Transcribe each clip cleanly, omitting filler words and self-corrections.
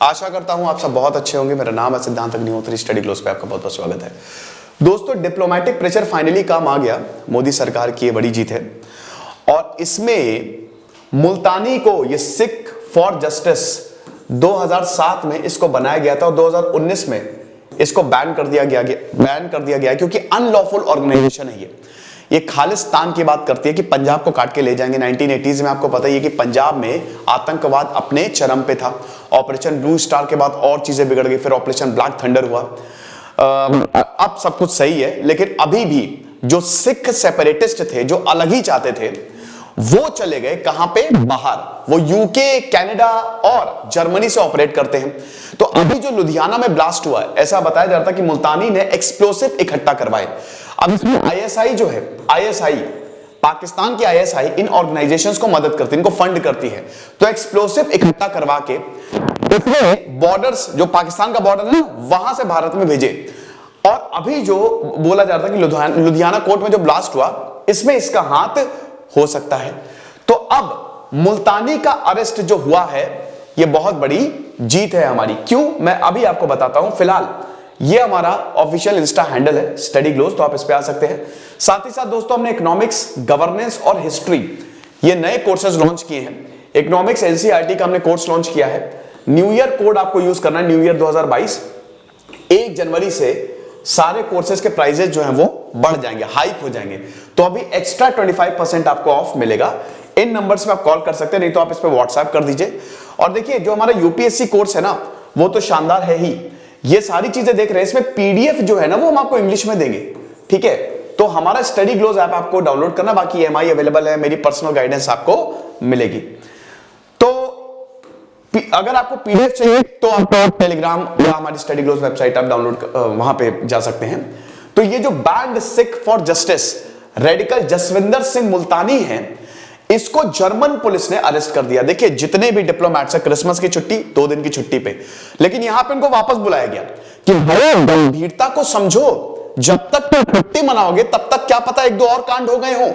आशा करता हूं आप सब बहुत अच्छे होंगे। मेरा नाम है सिद्धांत अग्निहोत्री, स्टडी ग्लोस पे आपका बहुत बहुत स्वागत है। दोस्तों, डिप्लोमेटिक प्रेशर फाइनली काम आ गया। मोदी सरकार की ये बड़ी जीत है और इसमें मुल्तानी को ये सिख फॉर जस्टिस 2007 में इसको बनाया गया था और 2019 में इसको बैन कर दिया गया क्योंकि अनलॉफुल ऑर्गेनाइजेशन है। ये खालिस्तान की बात करती है कि पंजाब को काट के ले जाएंगे। 1980s में आपको पता ही है कि पंजाब में आतंकवाद अपने चरम पे था। ऑपरेशन ब्लू स्टार के बाद और चीजें बिगड़ गई, फिर ऑपरेशन ब्लैक थंडर हुआ। अब सब कुछ सही है, लेकिन अभी भी जो सिख सेपरेटिस्ट थे, जो अलग ही चाहते थे, वो चले गए कहां पे? बाहर। वो यूके, कनाडा और जर्मनी से ऑपरेट करते हैं। तो अभी जो लुधियाना में ब्लास्ट हुआ है, ऐसा बताया जा रहा था कि मुल्तानी ने एक्सप्लोसिव इकट्ठा करवाए। अब इसमें आईएसआई जो है, आईएसआई पाकिस्तान की आईएसआई इन ऑर्गेनाइजेशंस को मदद करती है, इनको फंड करती है। तो एक्सप्लोसिव इकट्ठा करवा के इसमें बॉर्डर्स, जो पाकिस्तान का बॉर्डर है ना, वहां से भारत में भेजे। और अभी जो बोला जा रहा था कि लुधियाना कोर्ट में जो ब्लास्ट हुआ, इसमें इसका हाथ हो सकता है। तो अब मुल्तानी का अरेस्ट जो हुआ है, यह बहुत बड़ी जीत है हमारी। क्यों? मैं अभी आपको बताता हूं। फिलहाल ये हमारा ऑफिशियल इंस्टा हैंडल है स्टडी ग्लोस, तो आप इस पे आ सकते हैं। साथ ही साथ दोस्तों, हमने इकोनॉमिक्स, गवर्नेंस और हिस्ट्री ये नए कोर्सेज लॉन्च किए हैं। इकोनॉमिक्स एनसीईआरटी का हमने कोर्स लॉन्च किया है। न्यू ईयर कोड आपको यूज करना है, न्यू ईयर 2022। 1 जनवरी से सारे कोर्सेज के प्राइजेस जो हैं वो बढ़ जाएंगे, हाइक हो जाएंगे। तो अभी एक्स्ट्रा 25% आपको ऑफ मिलेगा। इन नंबर्स पे आप कॉल कर सकते हैं, नहीं तो आप इस पे व्हाट्सएप कर दीजिए। और देखिए, जो हमारा यूपीएससी कोर्स है ना, वो तो शानदार है ही। ये सारी चीजें देख रहे हैं, इसमें पीडीएफ जो है ना, वो हम आपको इंग्लिश में देंगे। ठीक है, तो हमारा स्टडी ग्लोस ऐप आपको डाउनलोड करना, बाकी EMI अवेलेबल है, मेरी पर्सनल गाइडेंस आपको मिलेगी। तो अगर आपको पीडीएफ चाहिए तो आप टेलीग्राम या हमारी स्टडी ग्लोस वेबसाइट आप डाउनलोड वहां पे जा सकते हैं। तो ये जो band Sikh for justice radical Jaswinder Singh Multani है, इसको जर्मन पुलिस ने अरेस्ट कर दिया। देखिए, जितने भी डिप्लोमेट्स हैं, क्रिसमस की छुट्टी, 2 दिन की छुट्टी पे, लेकिन यहां पे इनको वापस बुलाया गया कि भाई गंभीरता को समझो। जब तक तुम छुट्टी मनाओगे तब तक क्या पता 1-2 और कांड हो गए हो।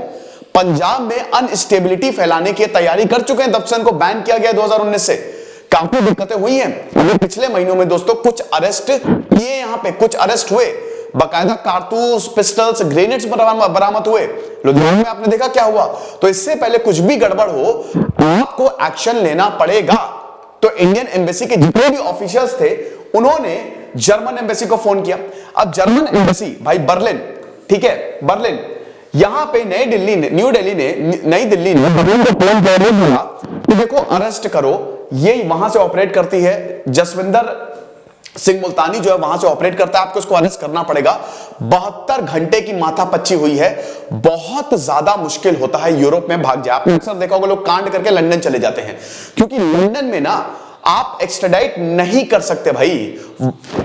पंजाब में अनस्टेबिलिटी फैलाने की तैयारी कर चुके हैं, तब से इनको बैन किया गया 2019 से। काफी दिक्कतें हुई हैं। पिछले महीनों में दोस्तों कुछ अरेस्ट किए, यहां पे कुछ अरेस्ट हुए, बाकायदा कारतूस, पिस्टल्स, ग्रेनेड्स बरामद हुए। लुधियाना में आपने देखा क्या हुआ। तो इससे पहले कुछ भी गड़बड़ हो, आपको एक्शन लेना पड़ेगा। तो इंडियन एम्बेसी के जितने भी ऑफिशियल्स थे, उन्होंने जर्मन एम्बेसी को फोन किया। अब जर्मन एम्बेसी भाई बर्लिन, ठीक है, बर्लिन, यहां पे नई दिल्ली ने बर्लिन को फोन करके बोला कि देखो अरेस्ट करो। ये वहां से ऑपरेट करती है, जसविंदर सिंह मुल्तानी जो है वहां से ऑपरेट करता है, आपको इसको अरेस्ट करना पड़ेगा। 72 घंटे की माथापच्ची हुई है। बहुत ज्यादा मुश्किल होता है यूरोप में भाग जाए। आपने अक्सर देखा होगा, लोग कांड करके लंदन चले जाते हैं, क्योंकि लंदन में ना आप एक्स्ट्राडाइट नहीं कर सकते भाई।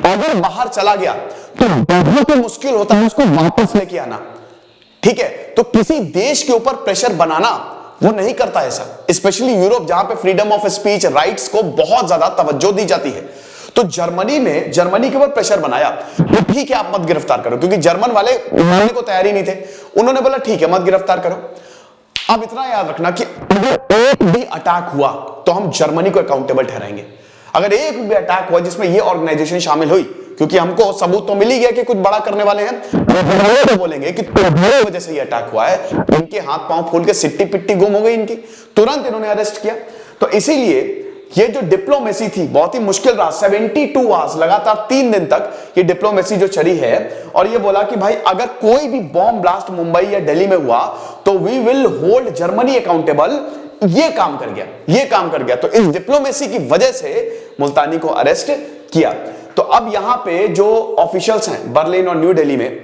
अगर बाहर चला गया तो बहुत मुश्किल होता है उसको वापस लेके आना। ठीक है, तो किसी देश के ऊपर प्रेशर बनाना वो नहीं करता ऐसा, स्पेशली यूरोप, जहां पे फ्रीडम ऑफ स्पीच, राइट्स को बहुत ज्यादा तवज्जो दी जाती है। तो जर्मनी के ऊपर प्रेशर बनाया, तो ठीक है आप मत गिरफ्तार करो, क्योंकि जर्मन वाले मानने को तैयार ही नहीं थे। उन्होंने बोला ठीक है मत गिरफ्तार करो। अब इतना याद रखना कि अगर एक भी अटैक हुआ तो हम जर्मनी को अकाउंटेबल ठहराएंगे। अगर एक भी अटैक हुआ जिसमें ये ऑर्गेनाइजेशन शामिल हुई, क्योंकि हमको सबूत तो मिल ही गया कि कुछ बड़ा करने वाले हैं, तो बोलेंगे कि तुम्हारी वजह से ये अटैक हुआ है। इनके हाथ पांव फूल के सिट्टी पिट्टी गुम हो गई इनकी, तुरंत इन्होंने अरेस्ट किया। तो इसीलिए ये जो डिप्लोमेसी थी बहुत ही मुश्किल रहा। 72 आवर्स लगातार 3 दिन तक ये डिप्लोमेसी जो चली है, और ये बोला कि भाई अगर कोई भी बॉम्ब ब्लास्ट मुंबई या दिल्ली में हुआ तो we will hold Germany accountable. ये काम कर गया। तो इस डिप्लोमेसी की वजह से मुल्तानी को अरेस्ट किया। तो अब यहां पे जो ऑफिशियल्स हैं बर्लिन और न्यू दिल्ली में,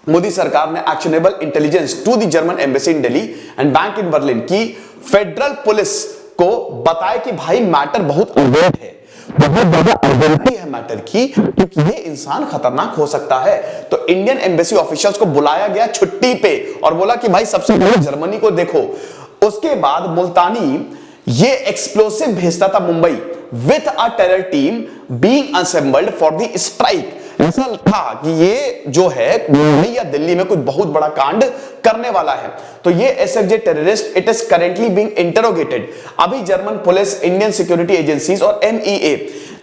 मोदी सरकार ने actionable intelligence to the German embassy in Delhi and bank in Berlin की फेडरल पुलिस को बताया कि भाई मैटर बहुत अर्जेंट है, बहुत ज्यादा अर्जेंसी है मैटर की, क्योंकि ये इंसान खतरनाक हो सकता है। तो इंडियन एम्बेसी ऑफिशियल्स को बुलाया गया छुट्टी पे और बोला कि भाई सबसे पहले जर्मनी को देखो। उसके बाद मुल्तानी ये एक्सप्लोसिव भेजता था Mumbai with a terror team being assembled for the strike ऐसा था कि ये जो है मुंबई या दिल्ली में कुछ बहुत बड़ा कांड करने वाला है। तो ये SFJ terrorist it is currently being interrogated. अभी German police, Indian security agencies और MEA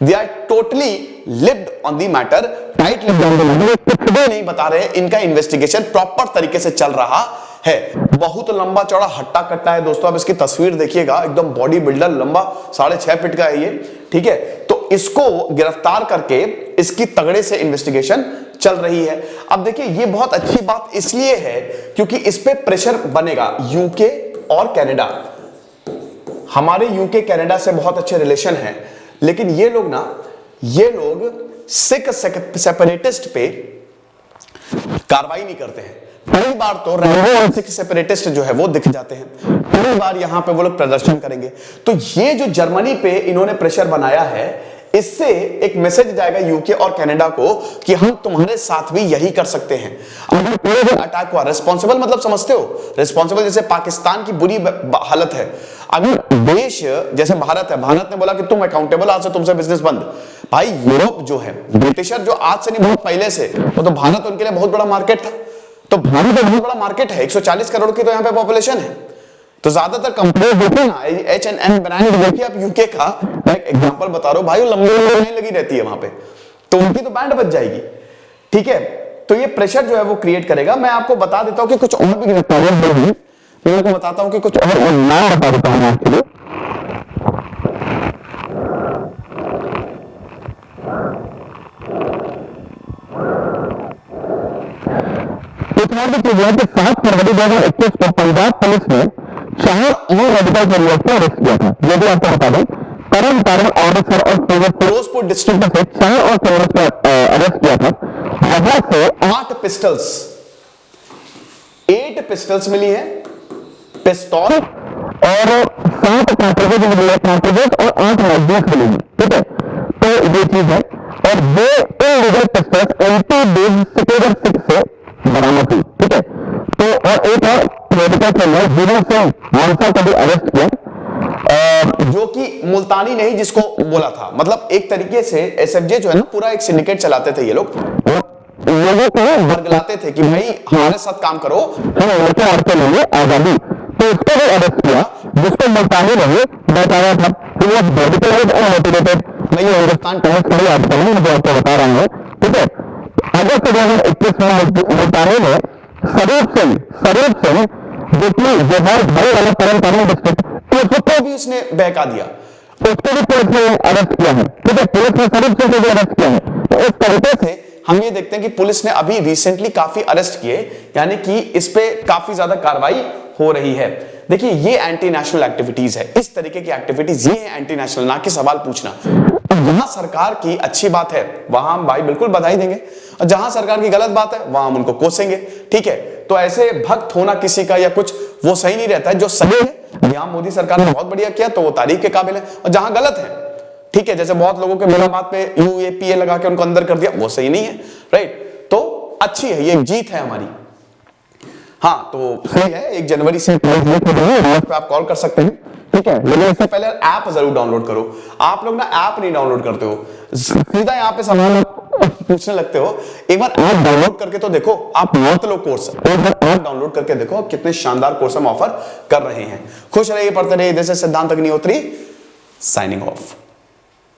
they are totally lived on the matter, tight lived on the matter, कुछ भी नहीं बता रहे। इनका इन्वेस्टिगेशन प्रॉपर तरीके से चल रहा है। बहुत लंबा चौड़ा हट्टा कट्टा है दोस्तों। अब इसकी तस्वीर देखिएगा, एकदम बॉडी बिल्डर, लंबा 6.5 फीट का है ये, ठीक है। तो इसको गिरफ्तार करके इसकी तगड़े से इन्वेस्टिगेशन चल रही है। अब देखिए ये बहुत अच्छी बात इसलिए है क्योंकि इस पे प्रेशर बनेगा। यूके और कनाडा, हमारे यूके कनाडा से बहुत अच्छे रिलेशन है, लेकिन ये लोग सिख सेपरेटिस्ट पे कार्रवाई नहीं करते हैं। कई बार तो रेंबो और सिख सेपरेटिस्ट जो है वो दिख जाते हैं, कई बार यहां पे वो लोग प्रदर्शन करेंगे। तो ये जो जर्मनी पे इन्होंने प्रेशर बनाया है, इससे एक मैसेज जाएगा यूके और कनाडा को कि हम तुम्हारे साथ भी यही कर सकते हैं। अगर कोई भी अटैक हुआ, रिस्पॉन्सिबल मतलब समझते हो, रिस्पॉन्सिबल जैसे पाकिस्तान की बुरी हालत है, अगर देश जैसे भारत है, भारत ने बोला कि तुम अकाउंटेबल, आज से तुमसे बिजनेस बंद। भाई यूरोप जो है, ब्रिटिशर जो आज से नहीं बहुत पहले से, वो तो भारत उनके लिए बहुत बड़ा मार्केट था। तो भारत बहुत बड़ा मार्केट है, 140 करोड़ की तो यहाँ पे पॉपुलेशन है। तो ज्यादातर कंपनी देखिए ना, H&M ब्रांड देखिए आप यूके का, मैं एक एग्जांपल बता रहा हूं भाई, लंबी लाइन लगी रहती है वहां पे, तो उनकी तो बैंड बच जाएगी, ठीक है। तो ये प्रेशर जो है वो क्रिएट करेगा। मैं आपको बता देता हूं कि कुछ और भी गिरफ्तारियां हो रही हैं, मैं आपको बताता हूं कि कुछ और नाम बता देता हूं आपके लिए। तो 7 फरवरी 2021 को पंजाब पुलिस ने 4 और रेडिकल टेररिस्ट को अरेस्ट किया था। ये भी आपको बता दें, करण तारण अमृतसर और फिरोजपुर डिस्ट्रिक्ट में से 4 और टेररिस्ट को अरेस्ट किया था। वहां से 8 पिस्टल्स मिली है, पिस्तौल और 7 कार्ट्रिजेज मिली है, कार्ट्रिजेज और 8 मैगजीन्स मिली है, ठीक है। तो ये चीज है, और ये इनलीगल पिस्टल्स एंटी-बेस से बरामद हुई, ठीक है। तो और एक और रेडिकल टेररिस्ट वीरू सिंह मानसा को भी अरेस्ट किया, जो कि मुल्तानी नहीं जिसको बोला था। मतलब एक तरीके से एसएफजे जो है ना, पूरा एक सिंडिकेट चलाते थे ये लोग, लोगों को बरगलाते थे कि भाई हमारे साथ काम करो, हम लड़के और के लिए आजादी। तो उसको भी अरेस्ट किया, जिसको मुल्तानी नहीं बताया था कि वो रेडिकल अनमोटिवेटेड। मैं ये हिंदुस्तान टाइम्स का भी आर्टिकल है, मुझे आपको बता रहा हूँ, ठीक है। अगस्त 2021 में मुल्तानी ने स्वरूप सिंह जो कि जोहार भाई वाला तरन डिस्ट्रिक्ट, तो उसको भी उसने बहका दिया, उसको भी पुलिस ने अरेस्ट किया है, ठीक है। पुलिस ने स्वरूप सिंह को भी अरेस्ट किया है। तो इस तरीके से हम ये देखते हैं कि पुलिस ने अभी रिसेंटली काफी अरेस्ट किए, यानी कि इस पे काफी ज्यादा कार्रवाई हो रही है। देखिए ये एंटी नेशनल एक्टिविटीज है, इस तरीके की एक्टिविटीज ये है एंटी नेशनल, ना कि सवाल पूछना। जहां सरकार की अच्छी बात है वहां हम भाई बिल्कुल बधाई देंगे, और जहां सरकार की गलत बात है वहां हम उनको कोसेंगे, ठीक है। तो ऐसे भक्त होना किसी का या कुछ वो सही नहीं रहता है। जो सही है, जहां मोदी सरकार ने बहुत बढ़िया किया तो वो तारीफ के काबिल है, और जहां गलत है, ठीक है, जैसे बहुत लोगों के मेरा बात पे यूएपीए लगा के उनको अंदर कर दिया, वो सही नहीं है, राइट। तो अच्छी है, ये जीत है हमारी। हाँ तो सही है, 1 जनवरी से आप कॉल कर सकते हैं, ठीक है। लेकिन इससे पहले ऐप जरूर डाउनलोड करो। आप लोग ना ऐप नहीं डाउनलोड करते हो, सीधा यहाँ पे सवाल पूछने लगते हो। एक बार ऐप डाउनलोड करके तो देखो, आप मत लो कोर्स, एक बार ऐप डाउनलोड करके देखो कितने शानदार कोर्स हम ऑफर कर रहे हैं। खुश रहिए, पढ़ते रहिए। दिस इज सिद्धांत अग्निहोत्री साइनिंग ऑफ।